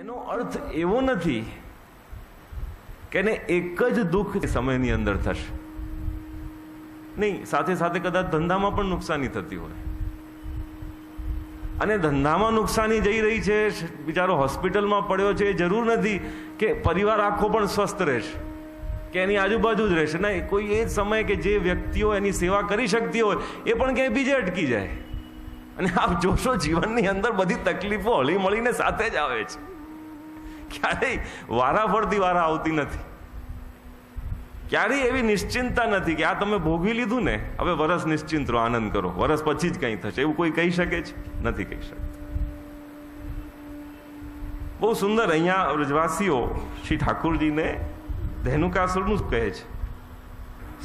એનો અર્થ એવો નથી કે એને એક જ દુઃખ સમયની અંદર થશે નહીં, સાથે સાથે કદાચ ધંધામાં પણ નુકસાની થતી હોય અને ધંધામાં નુકસાની જઈ રહી છે, બિચારો હોસ્પિટલમાં પડ્યો છે, એ જરૂર નથી કે પરિવાર આખો પણ સ્વસ્થ રહેશે કે એની આજુબાજુ જ રહેશે. ના, કોઈ એ સમયે કે જે વ્યક્તિઓ એની સેવા કરી શકતી હોય એ પણ ક્યાંય બીજે અટકી જાય. અને આપ જોશો જીવનની અંદર બધી તકલીફો હળી મળીને સાથે જ આવે છે, ક્યારેય વારા ફરતી વારા આવતી નથી, ક્યારેય એવી નિશ્ચિંતતા નથી કે આ તમે ભોગવી લીધું ને હવે વરસ નિશ્ચિંત રહો, આનંદ કરો, વરસ પછી જ કંઈ થશે, એવું કોઈ કહી શકે છે? નથી કહી શકતું. બહુ સુંદર અહીંયા વ્રજવાસીઓ શ્રી ઠાકુરજીને ધેનુકાસુરનું કહે છે,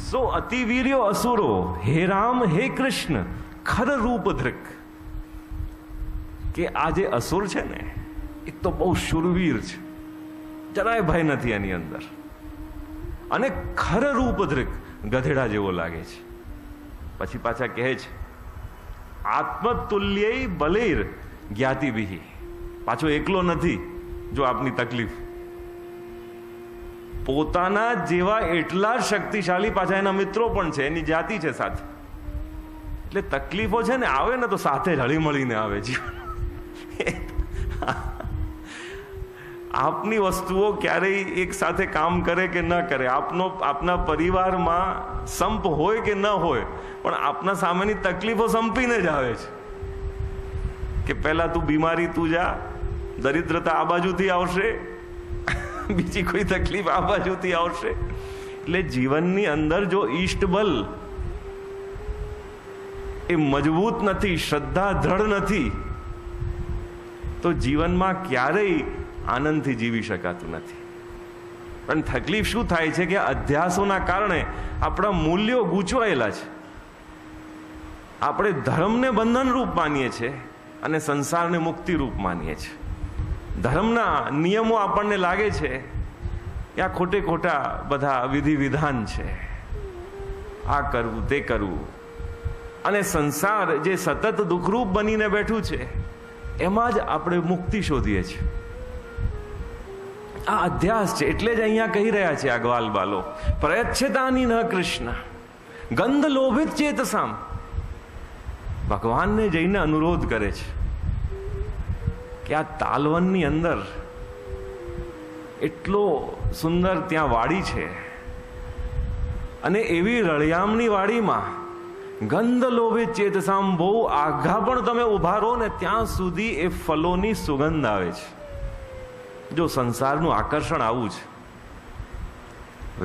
સો અતિવીર્યો અસુરો હે રામ હે કૃષ્ણ ખર રૂપ ધૃક. કે આ જે અસુર છે ને એ તો બહુ શુરવીર છે, જરાય ભય નથી એની અંદર, અને ખર રૂપ ધૃક ગધેડા જેવો લાગે છે. પછી પાછા કહે છે આત્મતુલ્ય બલેર જ્ઞાતિભિ, પાછો એકલો નથી. જો આપની તકલીફ પોતાના જેવા એટલા જ શક્તિશાળી પાછા એના મિત્રો પણ છે, એની જાતિ છે સાથે. એટલે તકલીફો છે ને આવે ને તો સાથે હળી મળીને આવે જીવન. આપની વસ્તુઓ ક્યારેય એક સાથે કામ કરે કે ન કરે, આપના પરિવારમાં સંપ હોય કે ન હોય, પણ આપના સામેની તકલીફો સંપીને જ આવે છે. કે પહેલા તું બીમારી તું જા, દરિદ્રતા આ બાજુથી આવશે, બીજી કોઈ તકલીફ આ બાજુથી આવશે. એટલે જીવનની અંદર જો ઈષ્ટબલ એ મજબૂત નથી, શ્રદ્ધા દ્રઢ નથી, તો જીવનમાં ક્યારેય આનંદથી જીવી શકાતું નથી. પણ તકલીફ શું થાય છે કે અધ્યાસોના કારણે આપણા મૂલ્યો ગૂંચવાયેલા છે. આપણે ધર્મને બંધન રૂપ માનીએ છીએ અને સંસારને મુક્તિ રૂપ માનીએ છીએ. ધર્મના નિયમો આપણને લાગે છે કે આ ખોટે ખોટા બધા વિધિ વિધાન છે, આ કરવું તે કરવું, અને સંસાર જે સતત દુઃખરૂપ બનીને બેઠું છે એમાં જ આપણે મુક્તિ શોધીએ છીએ. આ અધ્યાસ છે. એટલે જ અહીંયા કહી રહ્યા છે આ ગ્વાલ બાલો, પ્રયચ્છતાની ન કૃષ્ણ ગંધ લોભિત ચેતસામ. ભગવાનને જઈને અનુરોધ કરે છે કે આ તાલવનની અંદર એટલો સુંદર ત્યાં વાડી છે, અને એવી રળિયામની વાડીમાં ગંધ લોભિત ચેતસામ, બહુ આઘા પણ તમે ઉભા રહો ને ત્યાં સુધી એ ફલોની સુગંધ આવે છે. જો સંસારનું આકર્ષણ આવું છે,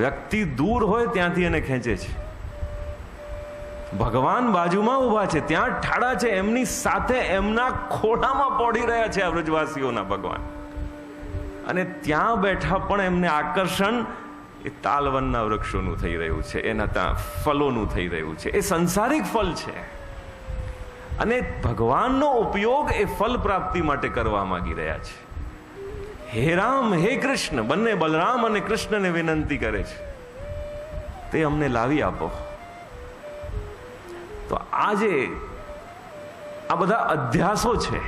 વ્યક્તિ દૂર હોય ત્યાંથી એને ખેંચે છે. ભગવાન બાજુમાં ઉભા છે, ત્યાં ઠાડા છે, એમની સાથે એમના ખોળામાં પડી રહ્યા છે આ વ્રજવાસીઓના ભગવાન, અને ત્યાં બેઠા પણ એમને આકર્ષણ એ તાલવનના વૃક્ષોનું થઈ રહ્યું છે, એના ત્યાં ફલોનું થઈ રહ્યું છે. એ સંસારિક ફલ છે, અને ભગવાનનો ઉપયોગ એ ફલ પ્રાપ્તિ માટે કરવા માંગી રહ્યા છે. હે રામ હે કૃષ્ણ, બંને બલરામ અને કૃષ્ણને વિનંતી કરે છે, તે અમને લાવી આપો. તો આજે આ બધા અધ્યાસો છે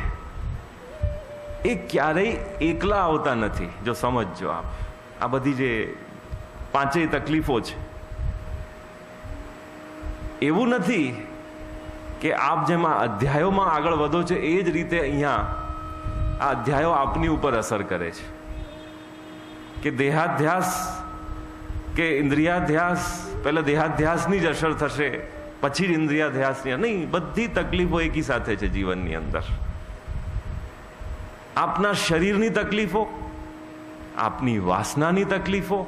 એ ક્યારેય એકલા આવતા નથી. જો સમજજો આપ, આ બધી જે પાંચેય તકલીફો છે, એવું નથી કે આપ જેમ આ અધ્યાયોમાં આગળ વધો છો એ જ રીતે અહીંયા આ અધ્યાયો આપની ઉપર અસર કરે છે. કે દેહાધ્યાસ કે ઇન્દ્રિયાધ્યાસ, પહેલા દેહાધ્યાસની જ અસર થશે, પછી જ ઇન્દ્રિયાધ્યાસની નહીં. બધી તકલીફો એકી સાથે છે જીવનની અંદર. આપના શરીરની તકલીફો, આપની વાસનાની તકલીફો,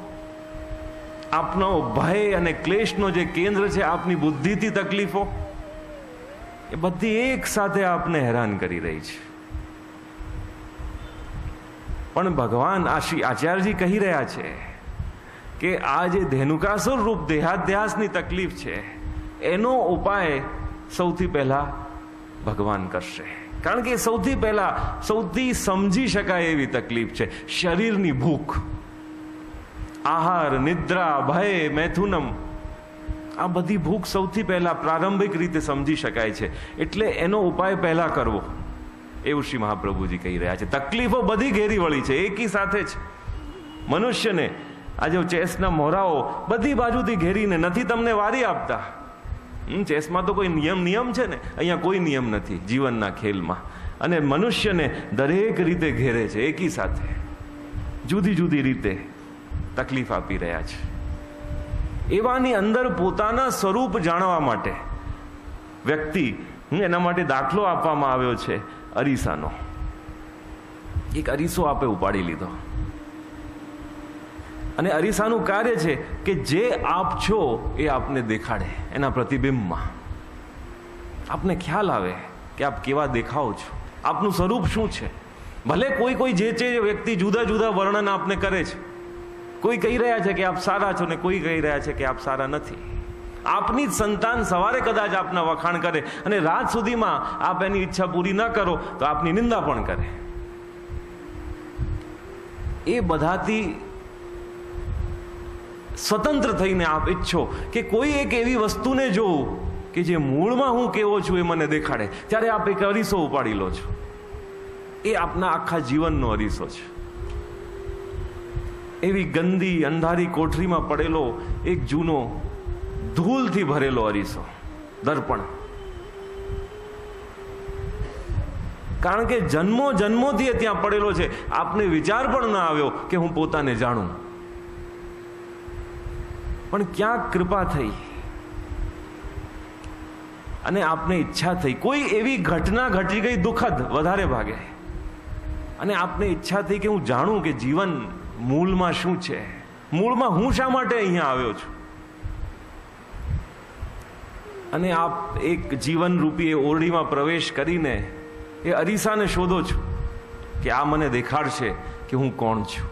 આપનો ભય અને ક્લેશનો જે કેન્દ્ર છે આપની બુદ્ધિથી તકલીફો, એ બધી એક સાથે આપને હેરાન કરી રહી છે. પણ ભગવાન આ શ્રી આચાર્યજી કહી રહ્યા છે કે આ જે ધેનુકાસુર રૂપ દેહાધ્યાસની તકલીફ છે એનો ઉપાય સૌથી પહેલા ભગવાન કરશે. કારણ કે સૌથી પહેલા સૌથી સમજી શકાય એવી તકલીફ છે શરીરની ભૂખ. આહાર, નિદ્રા, ભય, મૈથુનમ, આ બધી ભૂખ સૌથી પહેલા પ્રારંભિક રીતે સમજી શકાય છે, એટલે એનો ઉપાય પહેલા કરવો, એવું શ્રી મહાપ્રભુજી કહી રહ્યા છે. તકલીફો બધી ઘેરી વળી છે એકી સાથે જ મનુષ્યને. આજે ચેસના મોહરાઓ બધી બાજુથી ઘેરીને નથી તમને વારી આપતા. ચેસમાં તો કોઈ નિયમ છે ને, અહીંયા કોઈ નિયમ નથી જીવનના ખેલમાં. અને મનુષ્યને દરેક રીતે ઘેરે છે એકી સાથે, જુદી જુદી રીતે તકલીફ આપી રહ્યા છે. એવાની અંદર પોતાના સ્વરૂપ જાણવા માટે વ્યક્તિ, એના માટે દાખલો આપવામાં આવ્યો છે અરીસાનો. એક અરીસો આપે ઉપાડી લીધો, અને અરીસાનું કાર્ય છે કે જે આપ છો એ આપને દેખાડે. એના પ્રતિબિંબમાં આપને ખ્યાલ આવે કે આપ કેવા દેખાઓ છો, આપનું સ્વરૂપ શું છે. ભલે કોઈ જે વ્યક્તિ જુદા જુદા વર્ણન આપને કરે છે. કોઈ કહી રહ્યા છે કે આપ સારા છો ને કોઈ કહી રહ્યા છે કે આપ સારા નથી. આપની જ સંતાન સવારે કદાચ આપના વખાણ કરે અને રાત સુધીમાં આપ એની ઈચ્છા પૂરી ન કરો તો આપની નિંદા પણ કરે. એ બધાથી સ્વતંત્ર થઈને આપ ઈચ્છો કે કોઈ એક એવી વસ્તુને જોઉં કે જે મૂળમાં હું કેવો છું એ મને દેખાડે, ત્યારે આપ એક અરીસો ઉપાડી લો છો. એ આપના આખા જીવનનો અરીસો છે. એવી ગંદી અંધારી કોઠરીમાં પડેલો એક જૂનો ધૂળથી ભરેલો અરીસો, દર્પણ. કારણ કે જન્મોથી ત્યાં પડેલો છે. આપને વિચાર પણ ના આવ્યો કે હું પોતાને જાણું. પણ ક્યાંક કૃપા થઈ અને આપને ઈચ્છા થઈ, કોઈ એવી ઘટના ઘટી ગઈ દુઃખદ વધારે ભાગે, અને આપને ઈચ્છા થઈ કે હું જાણું કે જીવન મૂળમાં શું છે, મૂળમાં હું શા માટે અહીંયા આવ્યો છું. અને આપ એક જીવન રૂપી એ ઓરડીમાં પ્રવેશ કરીને એ અરીસાને શોધો છો કે આ મને દેખાડશે કે હું કોણ છું.